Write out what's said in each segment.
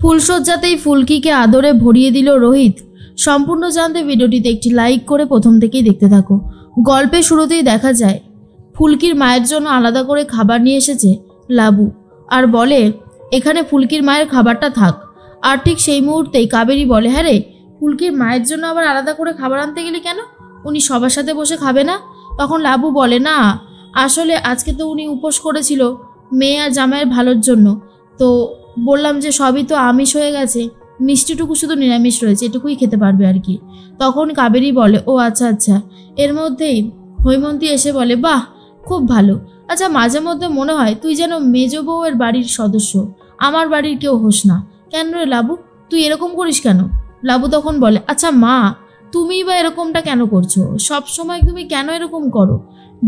ফুলসজ্জাতেই ফুলকিকে আদরে ভরিয়ে দিল রোহিত। সম্পূর্ণ জানতে ভিডিওটিতে একটি লাইক করে প্রথম থেকেই দেখতে থাকো। গল্পের শুরুতেই দেখা যায় ফুলকির মায়ের জন্য আলাদা করে খাবার নিয়ে এসেছে লাবু, আর বলে এখানে ফুলকির মায়ের খাবারটা থাক। আর ঠিক সেই মুহূর্তেই কাবেরী বলে, হ্যাঁ রে, ফুলকির মায়ের জন্য আবার আলাদা করে খাবার আনতে গেলি কেন? উনি সবার সাথে বসে খাবে না? তখন লাবু বলে, না আসলে আজকে তো উনি উপোস করেছিল মেয়ে আর জামাইয়ের ভালোর জন্য, তো বললাম যে সবই তো আমিষ হয়ে গেছে, মিষ্টিটুকু শুধু নিরামিষ রয়েছে, এটুকুই খেতে পারবে আর কি। তখন কাবেরী বলে, ও আচ্ছা আচ্ছা। এর মধ্যেই হৈমন্তী এসে বলে, বাহ খুব ভালো। আচ্ছা মাঝে মধ্যে মনে হয় তুই যেন মেজ বউয়ের বাড়ির সদস্য, আমার বাড়ির কেউ হোস না। কেন রে লাবু, তুই এরকম করিস কেন? লাবু তখন বলে, আচ্ছা মা তুমি বা এরকমটা কেন করছো? সব সময় তুমি কেন এরকম করো?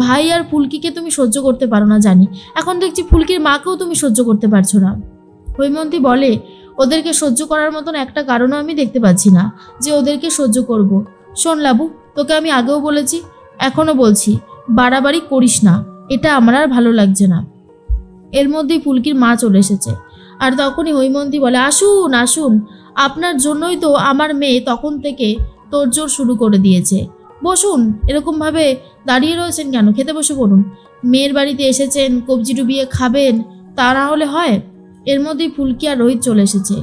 ভাই আর ফুলকিকে তুমি সহ্য করতে পারো না জানি, এখন দেখছি ফুলকির মাকেও তুমি সহ্য করতে পারছো না। হৈমন্তী বলে, ওদেরকে সহ্য করার মতন একটা কারণও আমি দেখতে পাচ্ছি না যে ওদেরকে সহ্য করব। শোন লাবু, তোকে আমি আগেও বলেছি, এখনো বলছি, বাড়াবাড়ি করিস না, এটা আমার আর ভালো লাগছে না। এর মধ্যেই ফুলকির মা চলে এসেছে, আর তখনই হৈমন্তী বলে, আসুন আসুন, আপনার জন্যই তো আমার মেয়ে তখন থেকে তোড়জোড় শুরু করে দিয়েছে। বসুন, এরকমভাবে দাঁড়িয়ে রয়েছেন কেন? খেতে বসে পড়ুন। মেয়ের বাড়িতে এসেছেন, কবজি ডুবিয়ে খাবেন, তা না হলে হয়? এর মধ্যেই ফুলকি আর রোহিত চলে এসেছে।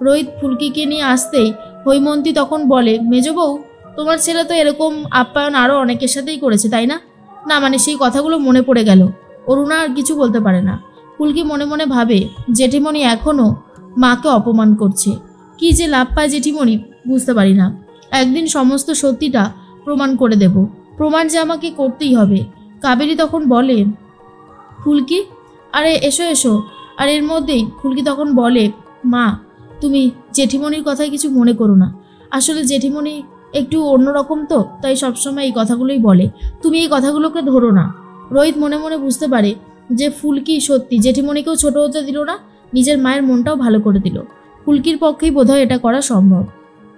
রোহিত ফুলকিকে নিয়ে আসতেই হৈমন্তী তখন বলে, মেজ বউ তোমার ছেলে তো এরকম আপ্যায়ন আরও অনেকের সাথেই করেছে তাই না? না মানে সেই কথাগুলো মনে পড়ে গেল। অরুণা আর কিছু বলতে পারে না। ফুলকি মনে মনে ভাবে, জেঠিমণি এখনও মাকে অপমান করছে। কি যে লাভ পায় জেঠিমণি বুঝতে পারি না। একদিন সমস্ত সত্যিটা প্রমাণ করে দেব, প্রমাণ যে আমাকে করতেই হবে। কাবেরী তখন বলে, ফুলকি আরে এসো এসো। আর এর মধ্যেই ফুলকি তখন বলে, মা তুমি জেঠিমণির কথায় কিছু মনে করো না, আসলে জেঠিমণি একটু অন্যরকম তো, তাই সবসময় এই কথাগুলোই বলে, তুমি এই কথাগুলোকে ধরো না। রোহিত মনে মনে বুঝতে পারে যে ফুলকি সত্যি জেঠিমণিকেও ছোট হতে দিল না, নিজের মায়ের মনটাও ভালো করে দিল। ফুলকির পক্ষেই বোধহয় এটা করা সম্ভব।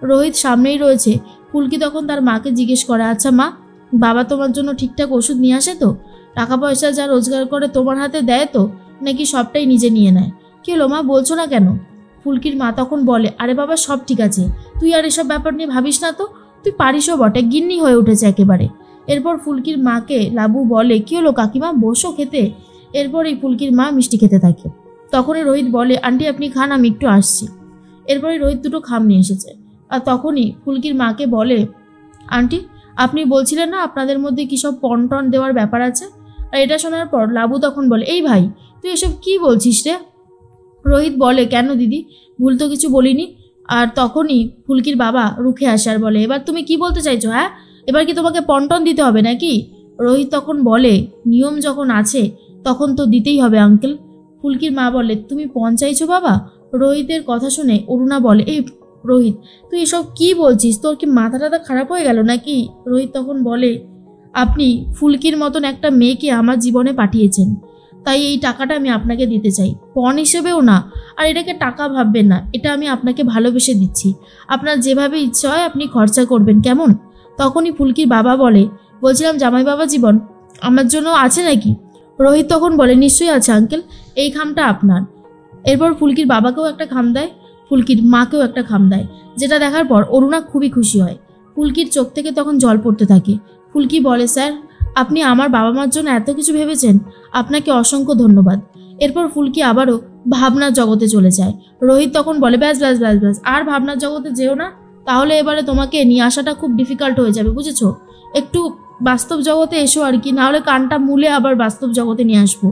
রোহিত সামনেই রয়েছে। ফুলকি তখন তার মাকে জিজ্ঞেস করে, আচ্ছা মা, বাবা তোমার জন্য ঠিকঠাক ওষুধ নিয়ে আসে তো? টাকা পয়সা যা রোজগার করে তোমার হাতে দেয় তো, নাকি সবটাই নিজে নিয়ে নেয়? কি হলো মা, বলছো না কেন? ফুলকির মা তখন বলে, আরে বাবা সব ঠিক আছে, তুই আর এসব ব্যাপার নিয়ে ভাবিস না তো, তুই পারিসও বটে, গিন্নি হয়ে উঠেছে একেবারে। এরপর ফুলকির মাকে লাবু বলে, কি হলো কাকিমা, বসো খেতে। এরপরই ফুলকির মা মিষ্টি খেতে থাকে। তখনই রোহিত বলে, আন্টি আপনি খান, আমি একটু আসছি। এরপরই রোহিত দুটো খাম নিয়ে এসেছে। আর তখনই ফুলকির মাকে বলে, আন্টি আপনি বলছিলেন না আপনাদের মধ্যে কী সব পণ টন দেওয়ার ব্যাপার আছে? আর এটা শোনার পর লাবু তখন বলে, এই ভাই তুই এসব কি বলছিস রে? রোহিত বলে, কেন দিদি, ভুল তো কিছু বলিনি। আর তখনই ফুলকির বাবা রুখে আসে আর বলে, এবার তুমি কি বলতে চাইছো? হ্যাঁ, এবার কি তোমাকে পণ দিতে হবে নাকি? রোহিত তখন বলে, নিয়ম যখন আছে তখন তো দিতেই হবে আঙ্কেল। ফুলকির মা বলে, তুমি পণ চাইছো বাবা? রোহিতের কথা শুনে অরুণা বলে, এই রোহিত তুই এসব কি বলছিস, তোর কি মাথা টাথা খারাপ হয়ে গেল নাকি? রোহিত তখন বলে, আপনি ফুলকির মতন একটা মেয়েকে আমার জীবনে পাঠিয়েছেন, তাই এই টাকাটা আমি আপনাকে দিতে চাই, পণ হিসেবেও না। আর এটাকে টাকা ভাববেন না, এটা আমি আপনাকে ভালোবেসে দিচ্ছি, আপনার যেভাবে ইচ্ছা হয় আপনি খরচা করবেন, কেমন? তখনই ফুলকির বাবা বলে, বলছিলাম জামাই বাবা জীবন আমার জন্য আছে নাকি? রোহিত তখন বলে, নিশ্চয়ই আছে আঙ্কেল, এই খামটা আপনার। এরপর ফুলকির বাবাকেও একটা খাম দেয়, ফুলকির মাকেও একটা খাম দেয়, যেটা দেখার পর অরুণা খুবই খুশি হয়। ফুলকির চোখ থেকে তখন জল পড়তে থাকে। ফুলকি বলে, স্যার আপনি আমার বাবা মার জন্য এত কিছু ভেবেছেন, আপনাকে অসংখ্য ধন্যবাদ। এরপর ফুলকি আবারও ভাবনার জগতে চলে যায়। রোহিত তখন বলে, ব্যাস ব্যাস ব্যাস ব্যাস, আর ভাবনার জগতে যেও না, তাহলে এবারে তোমাকে নিয়ে আসাটা খুব ডিফিকাল্ট হয়ে যাবে, বুঝেছো? একটু বাস্তব জগতে এসো আর কি, নাহলে কানটা মুলে আবার বাস্তব জগতে নিয়ে আসবো।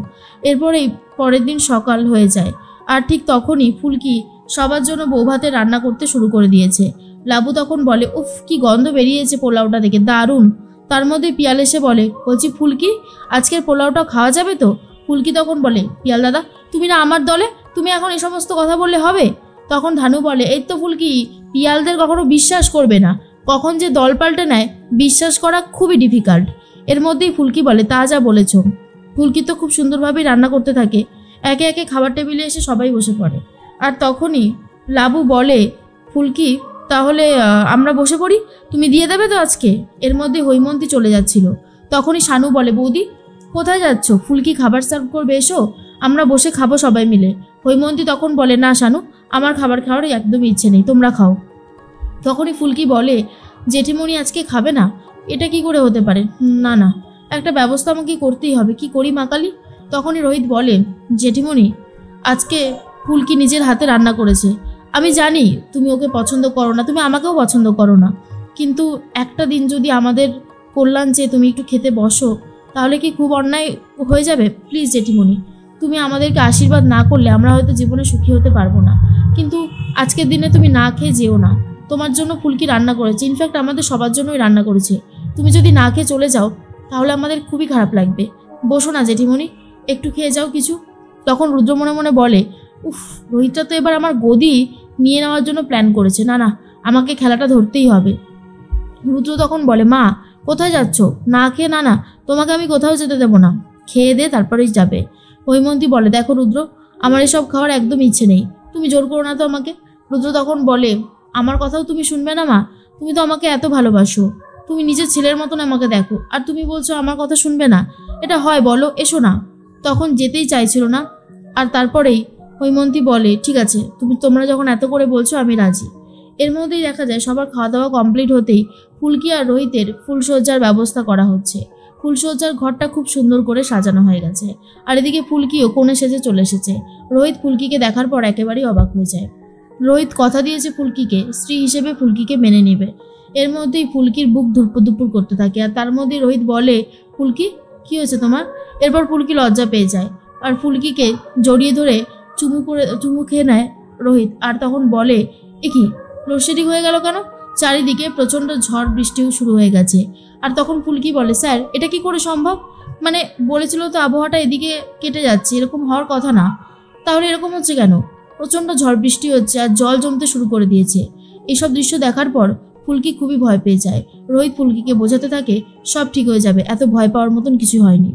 এরপরেই পরের দিন সকাল হয়ে যায়, আর ঠিক তখনই ফুলকি সবার জন্য বৌভাতে রান্না করতে শুরু করে দিয়েছে। লাবু তখন বলে, উফ কি গন্ধ বেরিয়েছে পোলাওটা থেকে, দারুণ। তার মধ্যে পিয়াল এসে বলে, বলছি ফুলকি আজকের পোলাওটা খাওয়া যাবে তো? ফুলকি তখন বলে, পিয়াল দাদা তুমি না আমার দলে, তুমি এখন এই সমস্ত কথা বললে হবে? তখন ধানু বলে, এই তো ফুলকি, পিয়ালদের কখনো বিশ্বাস করবে না, কখন যে দল পাল্টে নেয় বিশ্বাস করা খুবই ডিফিকাল্ট। এর মধ্যেই ফুলকি বলে, তা যা বলেছ। ফুলকি তো খুব সুন্দরভাবেই রান্না করতে থাকে। একে একে খাবার টেবিলে এসে সবাই বসে পড়ে। আর তখনই লাবু বলে, ফুলকি তাহলে আমরা বসে পড়ি, তুমি দিয়ে দেবে তো আজকে? এর মধ্যে হৈমন্তী চলে যাচ্ছিল। তখনই শানু বলে, বৌদি কোথায় যাচ্ছ? ফুলকি খাবার সার্ভ করবে, এসো আমরা বসে খাবো সবাই মিলে। হৈমন্তী তখন বলে, না শানু, আমার খাবার খাওয়ার একদমই ইচ্ছে নেই, তোমরা খাও। তখনই ফুলকি বলে, জেঠিমণি আজকে খাবে না? এটা কি করে হতে পারে? না না, একটা ব্যবস্থা আমাকে করতেই হবে, কি করি মা কালী? তখনই রোহিত বলে, জেঠিমণি আজকে ফুলকি নিজের হাতে রান্না করেছে। আমি জানি তুমি ওকে পছন্দ করো না, তুমি আমাকেও পছন্দ করো না, কিন্তু একটা দিন যদি আমাদের কল্যাণ চেয়ে তুমি একটু খেতে বসো, তাহলে কি খুব অন্যায় হয়ে যাবে? প্লিজ জেঠিমণি, তুমি আমাদেরকে আশীর্বাদ না করলে আমরা হয়তো জীবনে সুখী হতে পারবো না, কিন্তু আজকের দিনে তুমি না খেয়ে যেও না। তোমার জন্য ফুলকি রান্না করেছে, ইনফ্যাক্ট আমাদের সবার জন্যই রান্না করেছে। তুমি যদি না খেয়ে চলে যাও তাহলে আমাদের খুবই খারাপ লাগবে। বসো না জেঠিমণি, একটু খেয়ে যাও কিছু। তখন রুদ্র মনে মনে বলে, উফ, রোহিতটা তো এবার আমার গদি নিয়ে নেওয়ার জন্য প্ল্যান করেছে। না না, আমাকে খেলাটা ধরতেই হবে। রুদ্র তখন বলে, মা কোথায় যাচ্ছ? না খেয়ে? না না, তোমাকে আমি কোথাও যেতে দেবো না, খেয়ে দে তারপরেই যাবে। হৈমন্তী বলে, দেখো রুদ্র, আমার এসব খাওয়ার একদম ইচ্ছে নেই, তুমি জোর করো না তো আমাকে। রুদ্র তখন বলে, আমার কথাও তুমি শুনবে না মা? তুমি তো আমাকে এত ভালোবাসো, তুমি নিজের ছেলের মতন আমাকে দেখো, আর তুমি বলছো আমার কথা শুনবে না? এটা হয় বলো? এসো না। তখন যেতেই চাইছিল না, আর তারপরেই হৈমন্তী বলে, ঠিক আছে, তোমরা যখন এত করে বলছো আমি রাজি। এর মধ্যেই দেখা যায় সবার খাওয়া দাওয়া কমপ্লিট হতেই ফুলকি আর রোহিতের ফুলসজ্জার ব্যবস্থা করা হচ্ছে। ফুলসজ্জার ঘরটা খুব সুন্দর করে সাজানো হয়ে গেছে, আর এদিকে ফুলকিও কোণে সেজে চলে এসেছে। রোহিত ফুলকিকে দেখার পর একেবারেই অবাক হয়ে যায়। রোহিত কথা দিয়েছে ফুলকিকে স্ত্রী হিসেবে ফুলকিকে মেনে নেবে। এর মধ্যেই ফুলকির বুক ধুরপুর ধুরপুর করতে থাকে, আর তার মধ্যেই রোহিত বলে, ফুলকি কি হয়েছে তোমার? এরপর ফুলকি লজ্জা পেয়ে যায় আর ফুলকিকে জড়িয়ে ধরে চুমু খেয়ে নেয় রোহিত, আর তখন বলে, এ কি লোডশেডিং হয়ে গেল কেন? চারিদিকে প্রচণ্ড ঝড় বৃষ্টিও শুরু হয়ে গেছে। আর তখন ফুলকি বলে, স্যার এটা কি করে সম্ভব? মানে বলেছিল তো আবহাওয়াটা এদিকে কেটে যাচ্ছে, এরকম হওয়ার কথা না, তাহলে এরকম হচ্ছে কেন? প্রচণ্ড ঝড় বৃষ্টি হচ্ছে আর জল জমতে শুরু করে দিয়েছে। এইসব দৃশ্য দেখার পর ফুলকি খুবই ভয় পেয়ে যায়। রোহিত ফুলকিকে বোঝাতে থাকে, সব ঠিক হয়ে যাবে, এত ভয় পাওয়ার মতন কিছু হয়নি।